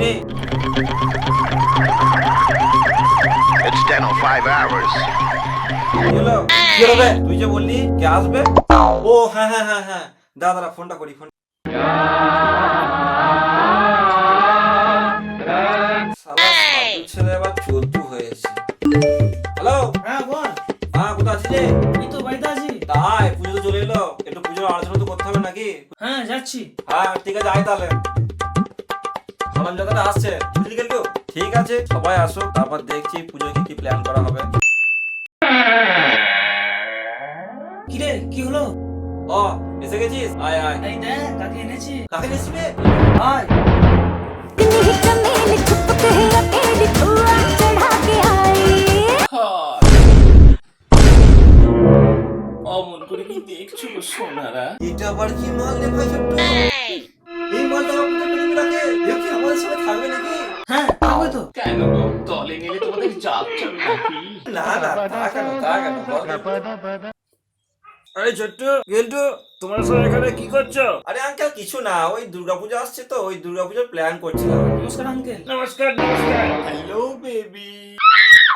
আসেনি? It's 10:05. কি হলো? কি হলো বে? তুই যে বললি কে আসবে? ও হ্যাঁ হ্যাঁ হ্যাঁ হ্যাঁ, দাঁড়া ফোনটা করি। শালা সাধু ছেলে আবার চোদ্দু হয়েছে। হ্যালো, হ্যাঁ বল। হ্যাঁ কোথায় আছিস রে? এই তো বাড়িতে আছি। তাই পুজো তো চলে এলো, একটু পুজোর আলোচনা তো করতে হবে নাকি? হ্যাঁ যাচ্ছি। হ্যাঁ ঠিক আছে, আয় তাহলে। সালাম যাত্রা আসছে, বুঝলি কিন্তু? ঠিক আছে, সবাই আসো, তারপর দেখছি পুজোয় কি কি প্ল্যান করা হবে। কি রে কি হলো? ও এসে গেছিস? আয় আয়। এই দেখ কাকে এনেছি। কাকে নিয়েছিস রে? আয়। इतनी चमेली छुपके अकेली धुआं चढ़ा के आई। অমন করে কি দেখছো গো সোনারা? এটা আবার কি মাল রে ভাই ছোট্ট? এই মালটা আমার পুজো করে রাখে, এও কি আমাদের সঙ্গে থাকবে নাকি? হ্যাঁ থাকবে তো। কেন গো দলে নিলে তোমাদের চাপ চল নাকি? না না, তা কেন বল। আরে ছোট্ট গেলটু তোমরা সব এখানে কি করছো? আরে আঙ্কেল কিছু না, ওই দুর্গাপূজা আসছে তো, ওই দুর্গাপূজার প্ল্যান করছিলাম। নমস্কার আঙ্কেল। নমস্কার নমস্কার। Hello baby.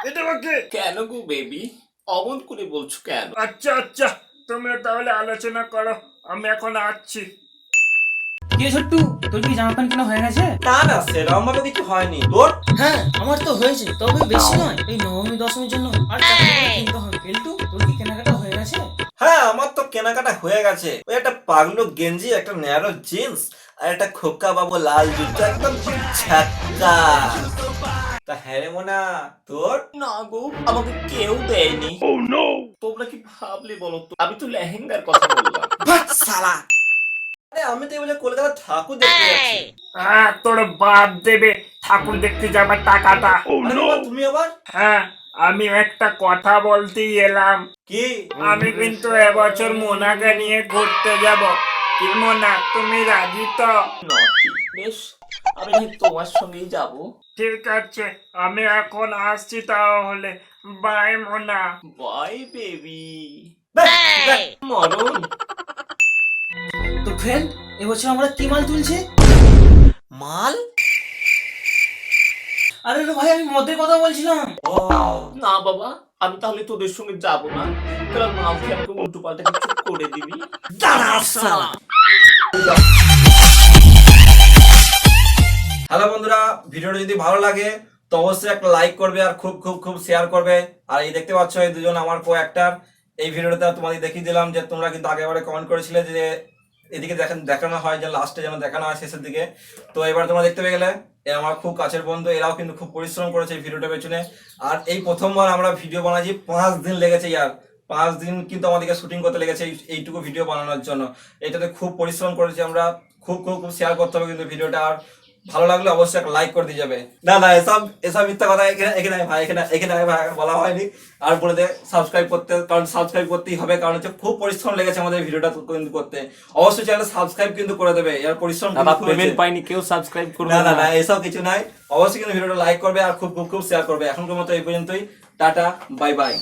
এটা কাকে? কেন গো বেবি অমন করে বলছো কেন? আচ্ছা আচ্ছা তোমরা তাহলে আলোচনা করো, আমি এখন আসছি। কি রে ছোট্টু তোর কি জামা প্যান্ট কেনা হয়ে গেছে? না না, সেরকম ভাবে কিছু হয়নি তোর। হ্যাঁ আমার তো হয়েছে, তবে বেশি নয়, এই নবমী দশমীর জন্য আর কিনতে হবে। গেলটু তোর কি কেনাকাটা হয়ে গেছে? হ্যাঁ আমার তো কেনাকাটা হয়ে গেছে, ওই একটা পাগলো গেঞ্জি, একটা ন্যারো জিন্স আর একটা খোকা বাবু লাল জুতো, একদম ছাক্কা। তা হ্যাঁ রে মোনা, তোর? না গো আমাকে কেউ দেয়নি। তোমরা কি ভাবলে বলো তো? আমি তো লেহেঙ্গার কথা বললাম। বাহ, শালা। আরে আমি তো এবারে কলকাতা ঠাকুর দেখতে যাচ্ছি। হ্যাঁ তোর বাপ দেবে ঠাকুর দেখতে যাবার টাকাটা। আরে বাবা, তুমি আবার? হ্যাঁ আমি একটা কথা বলতেই এলাম, কি? আমি কিন্তু এবছর মোনাকে নিয়ে ঘুরতে যাব। কি মোনা তুমি রাজি তো? নটি বেশ, আমি নাহয় তোমার সঙ্গেই যাব। ঠিক আছে আমি এখন আসছি তাহলে, বাই মোনা। Bye baby. দেখ, মরণ। তো ফ্রেন্ড এবছর আমরা কি মাল তুলছি? মাল? আরে রে ভাই আমি মদের কথা বলছিলাম। ও না বাবা, আমি তাহলে তোদের সঙ্গে যাব না, কারণ মাল খেয়ে আমাকে উল্টো পাল্টা কিছু করে দিবি। দাঁড়া শালা। হ্যালো বন্ধুরা, ভিডিওটা যদি ভালো লাগে তো অবশ্যই একটা লাইক করবে আর খুব খুব খুব শেয়ার করবে। আর এই দেখতে পাচ্ছ এই দুজন আমার কো অ্যাক্টর। এই ভিডিওটা তোমাদের দেখিয়ে দিলাম যে তোমরা কিন্তু আগেবারে কমেন্ট করেছিলে যে এদিকে দেখানো হয়, যে লাস্টে যেন দেখানো হয় শেষের দিকে। তো এবার তোমরা দেখতে পেয়ে গেলে, এ আমার খুব কাছের বন্ধু, এরাও কিন্তু খুব পরিশ্রম করেছে এই ভিডিওটা পেছনে। আর এই প্রথমবার আমরা ভিডিও বানাচ্ছি, 5 দিন লেগেছে ইয়ার। 5 দিন কিন্তু আমাদেরকে শুটিং করতে লেগেছে এইটুকু ভিডিও বানানোর জন্য। এটাতে খুব পরিশ্রম করেছি আমরা, খুব খুব খুব শেয়ার করতে হবে কিন্তু ভিডিওটা। আর ভালো লাগলে অবশ্যই একটা লাইক করে দিয়ে যাবে। না না, এসব এসব মিথ্যা কথা এখানে ভাই, এখানে ভাই বলা হয়নি। আর বলে দে সাবস্ক্রাইব করতে, কারণ সাবস্ক্রাইব করতেই হবে, কারণ হচ্ছে খুব পরিশ্রম লেগেছে আমাদের ভিডিওটা কিন্তু করতে। অবশ্যই চ্যানেলটা সাবস্ক্রাইব কিন্তু করে দেবে, এর পরিশ্রম পেমেন্ট পাইনি, কেউ সাবস্ক্রাইব করবে না না না। না, এসব কিছু নাই। অবশ্যই কিন্তু ভিডিওটা লাইক করবে আর খুব খুব খুব শেয়ার করবে। এখনকার মতো এই পর্যন্তই, টাটা বাই বাই।